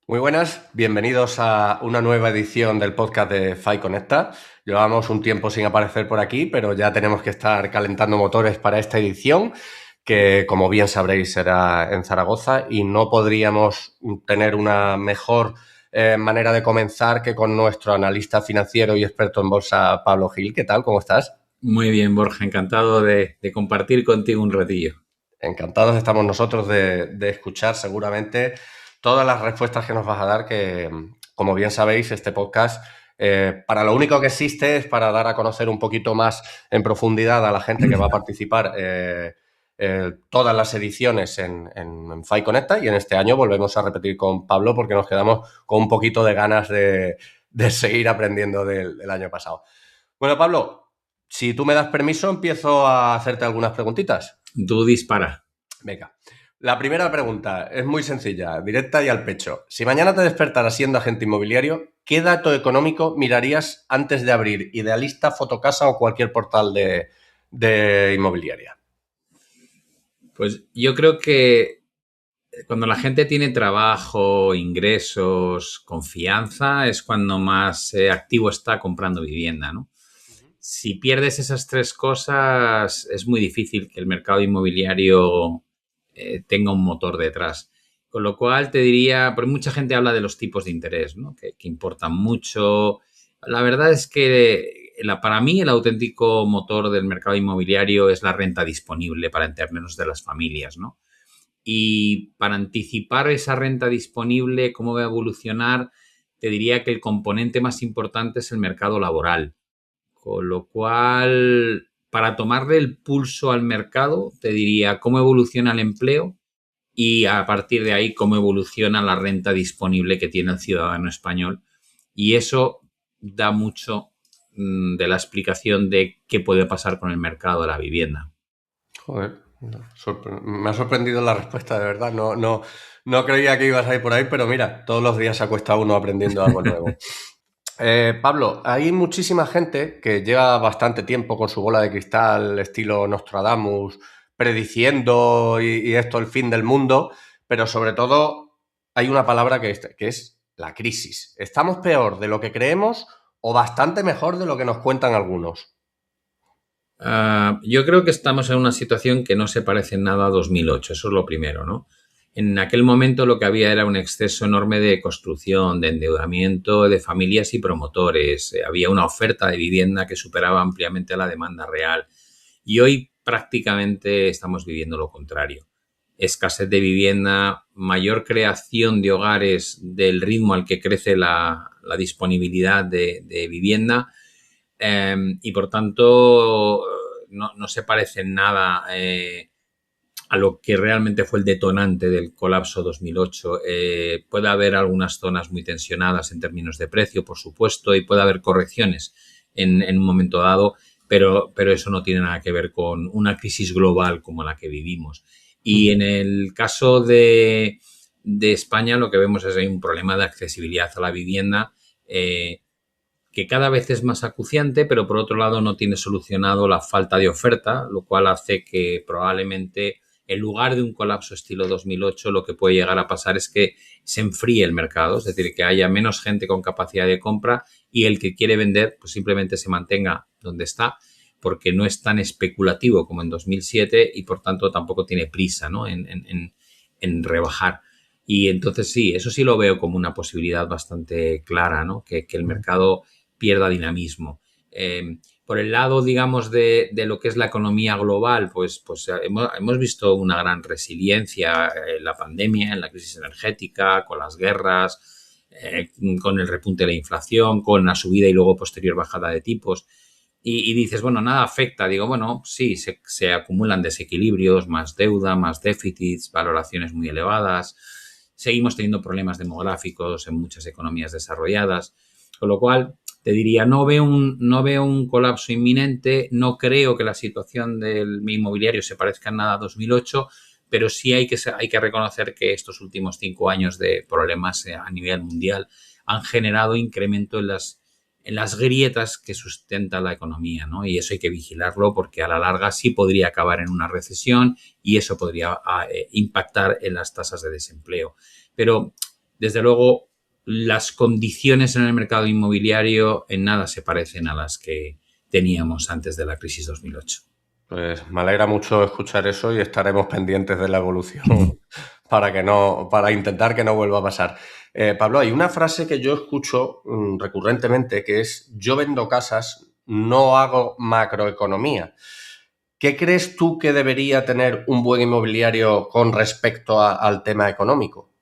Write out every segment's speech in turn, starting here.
Muy buenas, bienvenidos a una nueva edición del podcast de FI Conecta. Llevamos un tiempo sin aparecer por aquí, pero ya tenemos que estar calentando motores para esta edición, que como bien sabréis será en Zaragoza y no podríamos tener una mejor manera de comenzar que con nuestro analista financiero y experto en bolsa, Pablo Gil. ¿Qué tal? ¿Cómo estás? Muy bien, Borja, encantado de compartir contigo un ratillo. Encantados estamos nosotros de escuchar seguramente todas las respuestas que nos vas a dar, que como bien sabéis, este podcast para lo único que existe es para dar a conocer un poquito más en profundidad a la gente que va a participar todas las ediciones en FI Conecta, y en este año volvemos a repetir con Pablo porque nos quedamos con un poquito de ganas de seguir aprendiendo del año pasado. Bueno, Pablo, si tú me das permiso, empiezo a hacerte algunas preguntitas. Tú dispara. Venga. La primera pregunta es muy sencilla, directa y al pecho. Si mañana te despertaras siendo agente inmobiliario, ¿qué dato económico mirarías antes de abrir Idealista, Fotocasa o cualquier portal de inmobiliaria? Pues yo creo que cuando la gente tiene trabajo, ingresos, confianza, es cuando más activo está comprando vivienda, ¿no? Si pierdes esas tres cosas, es muy difícil que el mercado inmobiliario tenga un motor detrás. Con lo cual te diría, porque mucha gente habla de los tipos de interés, ¿no? Que importan mucho. La verdad es que para mí el auténtico motor del mercado inmobiliario es la renta disponible para en términos de las familias, ¿no? Y para anticipar esa renta disponible, cómo va a evolucionar, te diría que el componente más importante es el mercado laboral. Con lo cual, para tomarle el pulso al mercado, te diría cómo evoluciona el empleo y a partir de ahí cómo evoluciona la renta disponible que tiene el ciudadano español. Y eso da mucho de la explicación de qué puede pasar con el mercado de la vivienda. Joder, me ha sorprendido la respuesta, de verdad. No creía que ibas a ir por ahí, pero mira, todos los días se acuesta uno aprendiendo algo nuevo. Pablo, hay muchísima gente que lleva bastante tiempo con su bola de cristal, estilo Nostradamus, prediciendo y esto el fin del mundo, pero sobre todo hay una palabra que es la crisis. ¿Estamos peor de lo que creemos o bastante mejor de lo que nos cuentan algunos? Yo creo que estamos en una situación que no se parece en nada a 2008, eso es lo primero, ¿no? En aquel momento lo que había era un exceso enorme de construcción, de endeudamiento de familias y promotores. Había una oferta de vivienda que superaba ampliamente la demanda real. Y hoy prácticamente estamos viviendo lo contrario. Escasez de vivienda, mayor creación de hogares del ritmo al que crece la disponibilidad de vivienda y por tanto no se parece en nada a lo que realmente fue el detonante del colapso 2008. Puede haber algunas zonas muy tensionadas en términos de precio, por supuesto, y puede haber correcciones en un momento dado, pero eso no tiene nada que ver con una crisis global como la que vivimos. Y en el caso de España lo que vemos es que hay un problema de accesibilidad a la vivienda que cada vez es más acuciante, pero por otro lado no tiene solucionado la falta de oferta, lo cual hace que probablemente en lugar de un colapso estilo 2008, lo que puede llegar a pasar es que se enfríe el mercado, es decir, que haya menos gente con capacidad de compra y el que quiere vender pues simplemente se mantenga donde está porque no es tan especulativo como en 2007 y por tanto tampoco tiene prisa, ¿no? en rebajar. Y entonces sí, eso sí lo veo como una posibilidad bastante clara, ¿no? Que el mercado pierda dinamismo. Por el lado, digamos, de lo que es la economía global, pues hemos visto una gran resiliencia en la pandemia, en la crisis energética, con las guerras, con el repunte de la inflación, con la subida y luego posterior bajada de tipos. Y dices, bueno, nada afecta. Digo, bueno, sí, se acumulan desequilibrios, más deuda, más déficits, valoraciones muy elevadas. Seguimos teniendo problemas demográficos en muchas economías desarrolladas. Con lo cual, te diría, no veo un colapso inminente, no creo que la situación del inmobiliario se parezca en nada a 2008, pero sí hay que reconocer que estos últimos 5 años de problemas a nivel mundial han generado incremento en las grietas que sustenta la economía, ¿no? Y eso hay que vigilarlo porque a la larga sí podría acabar en una recesión y eso podría impactar en las tasas de desempleo. Pero desde luego, las condiciones en el mercado inmobiliario en nada se parecen a las que teníamos antes de la crisis 2008. Pues me alegra mucho escuchar eso y estaremos pendientes de la evolución para intentar que no vuelva a pasar. Pablo, hay una frase que yo escucho recurrentemente que es: yo vendo casas, no hago macroeconomía. ¿Qué crees tú que debería tener un buen inmobiliario con respecto al tema económico?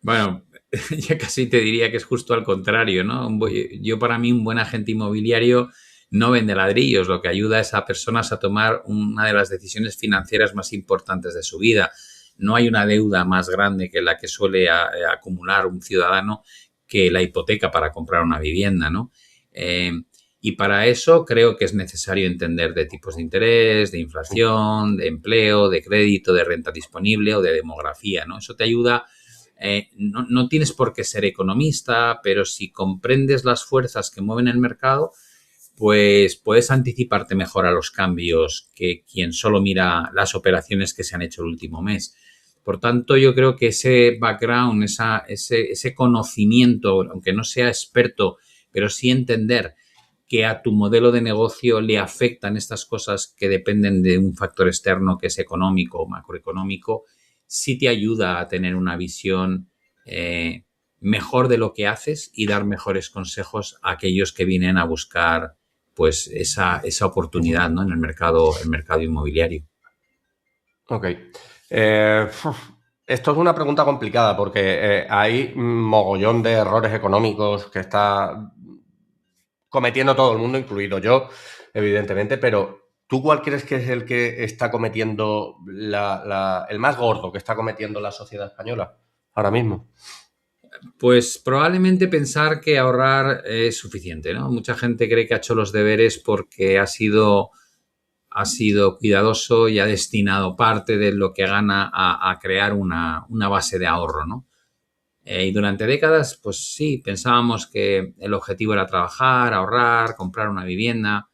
Bueno, ya casi te diría que es justo al contrario, ¿no? Yo, para mí, un buen agente inmobiliario no vende ladrillos, lo que ayuda es a personas a tomar una de las decisiones financieras más importantes de su vida. No hay una deuda más grande que la que suele acumular un ciudadano que la hipoteca para comprar una vivienda, ¿no? Eh, y para eso creo que es necesario entender de tipos de interés, de inflación, de empleo, de crédito, de renta disponible o de demografía, ¿no? Eso te ayuda. No tienes por qué ser economista, pero si comprendes las fuerzas que mueven el mercado, pues puedes anticiparte mejor a los cambios que quien solo mira las operaciones que se han hecho el último mes. Por tanto, yo creo que ese background, ese conocimiento, aunque no sea experto, pero sí entender que a tu modelo de negocio le afectan estas cosas que dependen de un factor externo que es económico o macroeconómico, sí te ayuda a tener una visión mejor de lo que haces y dar mejores consejos a aquellos que vienen a buscar pues esa oportunidad, ¿no? En el mercado inmobiliario. Ok. Esto es una pregunta complicada porque hay un mogollón de errores económicos que está cometiendo todo el mundo, incluido yo, evidentemente, pero ¿tú cuál crees que es el que está cometiendo el más gordo que está cometiendo la sociedad española ahora mismo? Pues probablemente pensar que ahorrar es suficiente, ¿no? Mucha gente cree que ha hecho los deberes porque ha sido cuidadoso y ha destinado parte de lo que gana a crear una base de ahorro, ¿no? Y durante décadas, pues sí, pensábamos que el objetivo era trabajar, ahorrar, comprar una vivienda.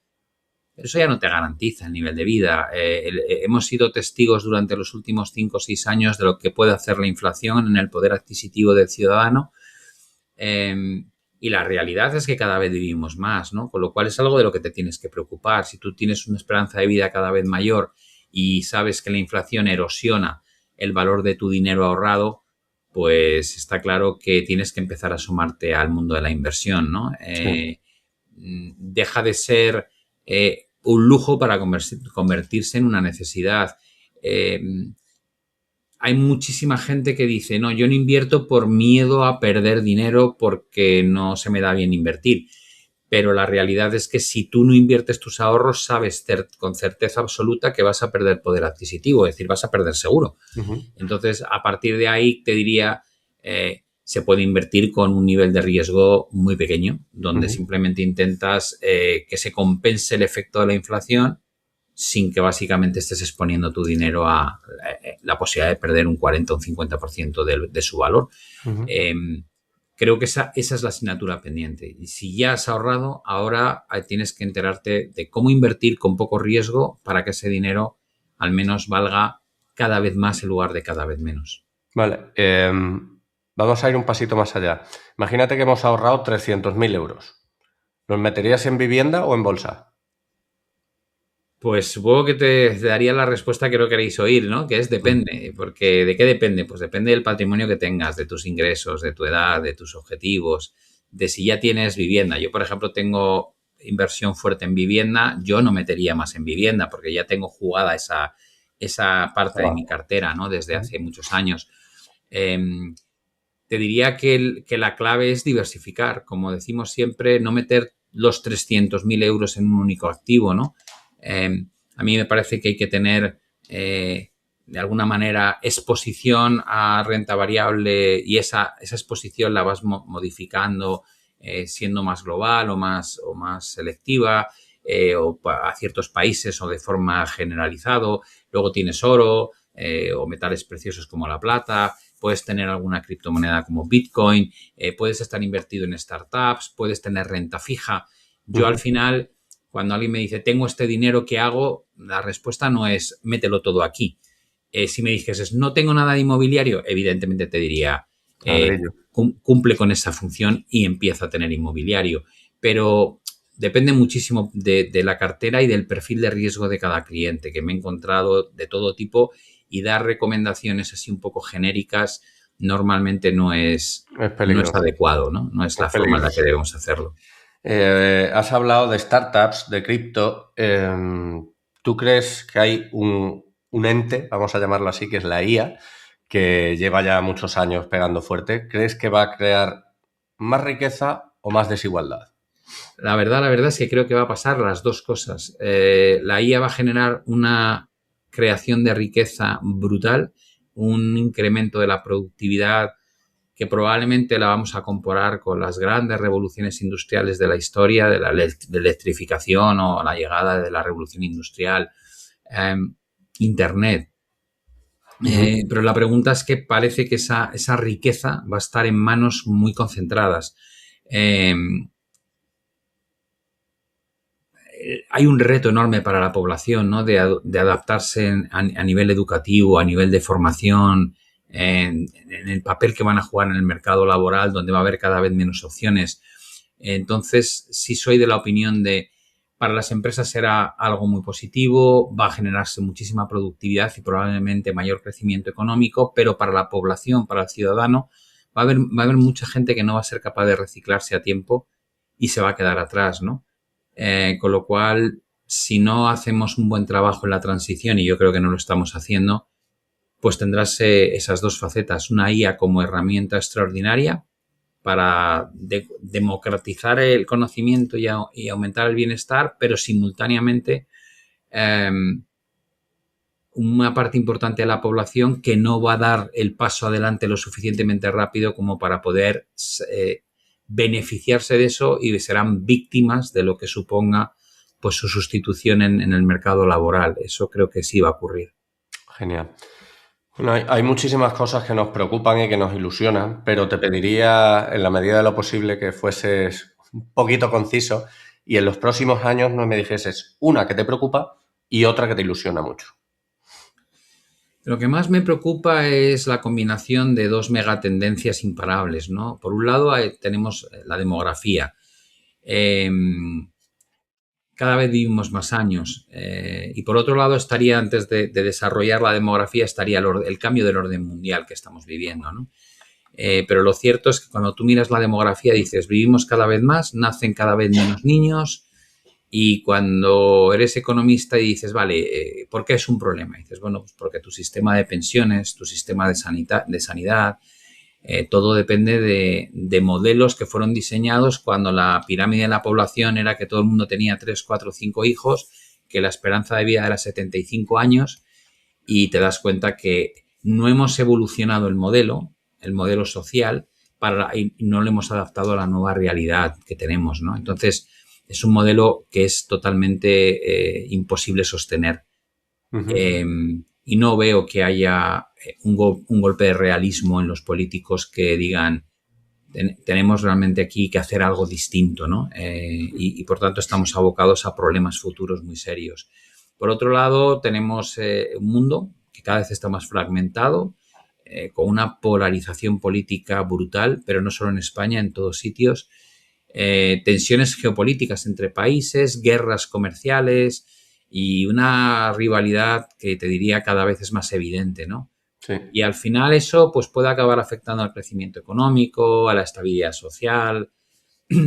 Pero eso ya no te garantiza el nivel de vida. Hemos sido testigos durante los últimos 5 o 6 años de lo que puede hacer la inflación en el poder adquisitivo del ciudadano. Y la realidad es que cada vez vivimos más, ¿no? Con lo cual es algo de lo que te tienes que preocupar. Si tú tienes una esperanza de vida cada vez mayor y sabes que la inflación erosiona el valor de tu dinero ahorrado, pues está claro que tienes que empezar a sumarte al mundo de la inversión, ¿no? Sí. Deja de ser un lujo para convertirse en una necesidad. Eh, Hay muchísima gente que dice, no, yo no invierto por miedo a perder dinero porque no se me da bien invertir. Pero la realidad es que si tú no inviertes tus ahorros, sabes con certeza absoluta que vas a perder poder adquisitivo, es decir, vas a perder seguro. Uh-huh. Entonces, a partir de ahí, te diría, se puede invertir con un nivel de riesgo muy pequeño, donde Uh-huh. simplemente intentas que se compense el efecto de la inflación sin que básicamente estés exponiendo tu dinero a la posibilidad de perder un 40 o un 50% de su valor. Uh-huh. Eh, Creo que esa es la asignatura pendiente. Y si ya has ahorrado, ahora tienes que enterarte de cómo invertir con poco riesgo para que ese dinero al menos valga cada vez más en lugar de cada vez menos. Vale. Vamos a ir un pasito más allá. Imagínate que hemos ahorrado 300.000 euros. ¿Los meterías en vivienda o en bolsa? Pues supongo que te daría la respuesta que no queréis oír, ¿no? Que es depende. Porque ¿de qué depende? Pues depende del patrimonio que tengas, de tus ingresos, de tu edad, de tus objetivos, de si ya tienes vivienda. Yo, por ejemplo, tengo inversión fuerte en vivienda. Yo no metería más en vivienda porque ya tengo jugada esa parte de mi Abajo. cartera, ¿no? Desde Uh-huh. hace muchos años. Eh, Te diría que la clave es diversificar. Como decimos siempre, no meter los 300.000 euros en un único activo, ¿no? A mí me parece que hay que tener, de alguna manera, exposición a renta variable y esa exposición la vas modificando siendo más global o más selectiva o a ciertos países o de forma generalizado. Luego tienes oro o metales preciosos como la plata. Puedes tener alguna criptomoneda como Bitcoin, puedes estar invertido en startups, puedes tener renta fija. Yo al Uh-huh. final, cuando alguien me dice, tengo este dinero, ¿qué hago? La respuesta no es, mételo todo aquí. Si me dijeses, no tengo nada de inmobiliario, evidentemente te diría, ladrillo. Cumple con esa función y empieza a tener inmobiliario. Pero depende muchísimo de la cartera y del perfil de riesgo de cada cliente, que me he encontrado de todo tipo, y dar recomendaciones así un poco genéricas normalmente no es Es peligroso. adecuado, ¿no? No es Es la forma en la que peligroso. debemos hacerlo. Has hablado de startups, de cripto. ¿Tú crees que hay un ente, vamos a llamarlo así, que es la IA, que lleva ya muchos años pegando fuerte? ¿Crees que va a crear más riqueza o más desigualdad? La verdad es que creo que va a pasar las dos cosas. La IA va a generar una creación de riqueza brutal, un incremento de la productividad que probablemente la vamos a comparar con las grandes revoluciones industriales de la historia, de la electrificación o la llegada de la revolución industrial, eh, Internet. Pero la pregunta es que parece que esa riqueza va a estar en manos muy concentradas. Eh, Hay un reto enorme para la población, ¿no? De adaptarse a nivel educativo, a nivel de formación, en el papel que van a jugar en el mercado laboral, donde va a haber cada vez menos opciones. Entonces, sí soy de la opinión de para las empresas será algo muy positivo, va a generarse muchísima productividad y probablemente mayor crecimiento económico, pero para la población, para el ciudadano, va a haber mucha gente que no va a ser capaz de reciclarse a tiempo y se va a quedar atrás, ¿no? Con lo cual, si no hacemos un buen trabajo en la transición, y yo creo que no lo estamos haciendo, pues tendrás esas dos facetas. Una IA como herramienta extraordinaria para democratizar el conocimiento y aumentar el bienestar, pero simultáneamente eh, una parte importante de la población que no va a dar el paso adelante lo suficientemente rápido como para poder beneficiarse de eso y serán víctimas de lo que suponga pues su sustitución en el mercado laboral. Eso creo que sí va a ocurrir. Genial. Bueno, hay muchísimas cosas que nos preocupan y que nos ilusionan, pero te pediría, en la medida de lo posible, que fueses un poquito conciso y en los próximos años no me dijeses una que te preocupa y otra que te ilusiona mucho. Lo que más me preocupa es la combinación de dos megatendencias imparables, ¿no? Por un lado tenemos la demografía. Eh, Cada vez vivimos más años. Y por otro lado estaría, antes de desarrollar la demografía, estaría el cambio del orden mundial que estamos viviendo, ¿no? Pero lo cierto es que cuando tú miras la demografía dices, vivimos cada vez más, nacen cada vez menos niños, y cuando eres economista y dices, vale, ¿por qué es un problema? Y dices, bueno, pues porque tu sistema de pensiones, tu sistema de sanidad, todo depende de modelos que fueron diseñados cuando la pirámide de la población era que todo el mundo tenía 3, 4, 5 hijos, que la esperanza de vida era 75 años, y te das cuenta que no hemos evolucionado el modelo social, y no lo hemos adaptado a la nueva realidad que tenemos, ¿no? Entonces, es un modelo que es totalmente imposible sostener. Y no veo que haya un golpe de realismo en los políticos que digan tenemos realmente aquí que hacer algo distinto, ¿no? Y por tanto estamos abocados a problemas futuros muy serios. Por otro lado, tenemos un mundo que cada vez está más fragmentado, con una polarización política brutal, pero no solo en España, en todos sitios. Tensiones geopolíticas entre países, guerras comerciales y una rivalidad que te diría cada vez es más evidente, ¿no? Sí. Y al final eso pues puede acabar afectando al crecimiento económico, a la estabilidad social,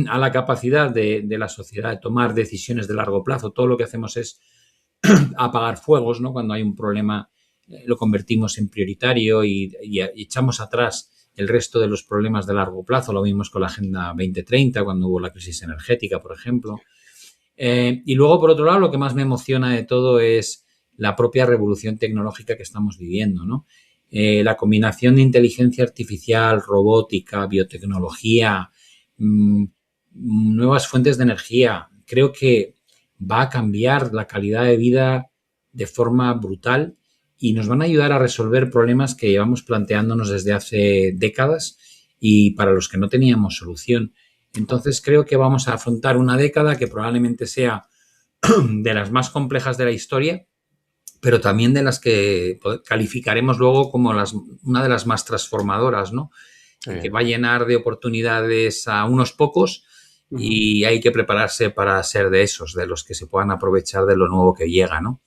a la capacidad de la sociedad de tomar decisiones de largo plazo. Todo lo que hacemos es apagar fuegos, ¿no? Cuando hay un problema lo convertimos en prioritario y echamos atrás el resto de los problemas de largo plazo. Lo vimos con la Agenda 2030 cuando hubo la crisis energética, por ejemplo. Y luego, por otro lado, lo que más me emociona de todo es la propia revolución tecnológica que estamos viviendo, ¿no? La combinación de inteligencia artificial, robótica, biotecnología, nuevas fuentes de energía, creo que va a cambiar la calidad de vida de forma brutal y nos van a ayudar a resolver problemas que llevamos planteándonos desde hace décadas y para los que no teníamos solución. Entonces creo que vamos a afrontar una década que probablemente sea de las más complejas de la historia, pero también de las que calificaremos luego como una de las más transformadoras, ¿no? y que Sí. va a llenar de oportunidades a unos pocos Ujú. y hay que prepararse para ser de esos, de los que se puedan aprovechar de lo nuevo que llega, ¿no?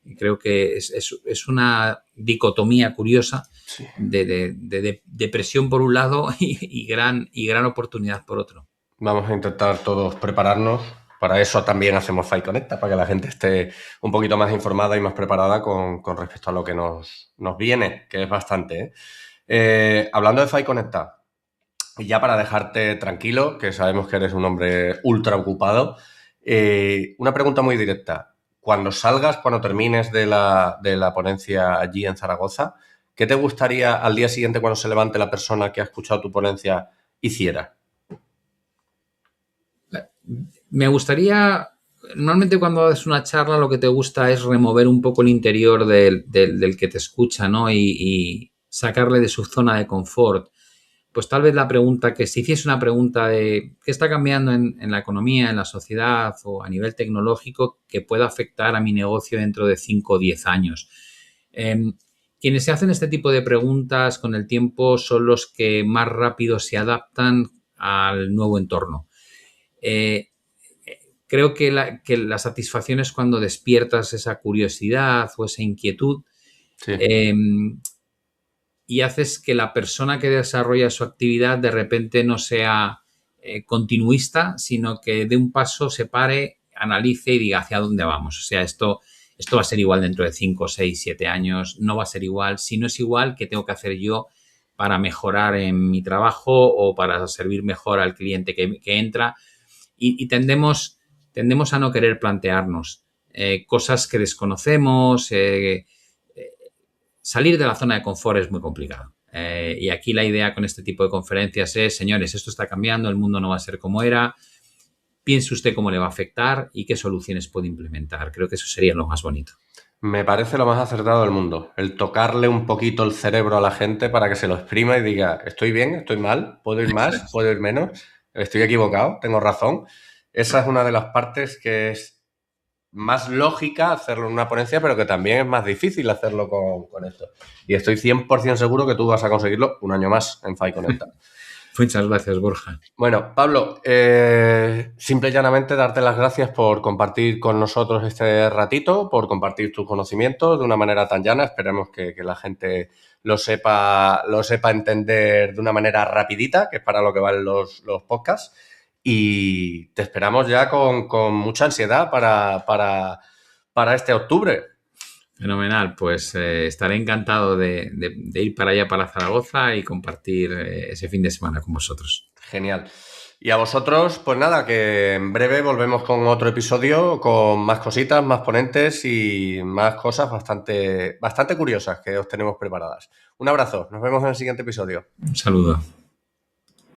Y creo que es una dicotomía curiosa Sí. de presión por un lado y gran oportunidad por otro. Vamos a intentar todos prepararnos. Para eso también hacemos Fight Conecta, para que la gente esté un poquito más informada y más preparada con respecto a lo que nos viene, que es bastante, ¿eh? Hablando de Fight Conecta, y ya para dejarte tranquilo, que sabemos que eres un hombre ultra ocupado, una pregunta muy directa. Cuando salgas, cuando termines de la ponencia allí en Zaragoza, ¿qué te gustaría al día siguiente, cuando se levante la persona que ha escuchado tu ponencia, hiciera? Me gustaría, normalmente cuando haces una charla lo que te gusta es remover un poco el interior del que te escucha, ¿no? Y sacarle de su zona de confort. Pues tal vez la pregunta, que si hiciese una pregunta de qué está cambiando en la economía, en la sociedad o a nivel tecnológico que pueda afectar a mi negocio dentro de 5 o 10 años. Eh, Quienes se hacen este tipo de preguntas con el tiempo son los que más rápido se adaptan al nuevo entorno. Eh, Creo que la satisfacción es cuando despiertas esa curiosidad o esa inquietud Sí. eh, y haces que la persona que desarrolla su actividad de repente no sea continuista, sino que de un paso se pare, analice y diga hacia dónde vamos. O sea, esto va a ser igual dentro de 5, 6, 7 años, no va a ser igual. Si no es igual, ¿qué tengo que hacer yo para mejorar en mi trabajo o para servir mejor al cliente que entra? Y tendemos a no querer plantearnos cosas que desconocemos. Salir de la zona de confort es muy complicado. Y aquí la idea con este tipo de conferencias es, señores, esto está cambiando, el mundo no va a ser como era, piense usted cómo le va a afectar y qué soluciones puede implementar. Creo que eso sería lo más bonito. Me parece lo más acertado del mundo, el tocarle un poquito el cerebro a la gente para que se lo exprima y diga, estoy bien, estoy mal, puedo ir más, puedo ir menos, estoy equivocado, tengo razón. Esa es una de las partes que es más lógica hacerlo en una ponencia, pero que también es más difícil hacerlo con esto. Y estoy 100% seguro que tú vas a conseguirlo un año más en Fight Conecta. Muchas gracias, Borja. Bueno, Pablo, simple y llanamente darte las gracias por compartir con nosotros este ratito, por compartir tus conocimientos de una manera tan llana. Esperemos que la gente lo sepa entender de una manera rapidita, que es para lo que valen los podcasts. Y te esperamos ya con mucha ansiedad para este octubre. Fenomenal, pues estaré encantado de ir para allá, para Zaragoza y compartir ese fin de semana con vosotros. Genial. Y a vosotros, pues nada, que en breve volvemos con otro episodio, con más cositas, más ponentes y más cosas bastante, bastante curiosas que os tenemos preparadas. Un abrazo, nos vemos en el siguiente episodio. Un saludo.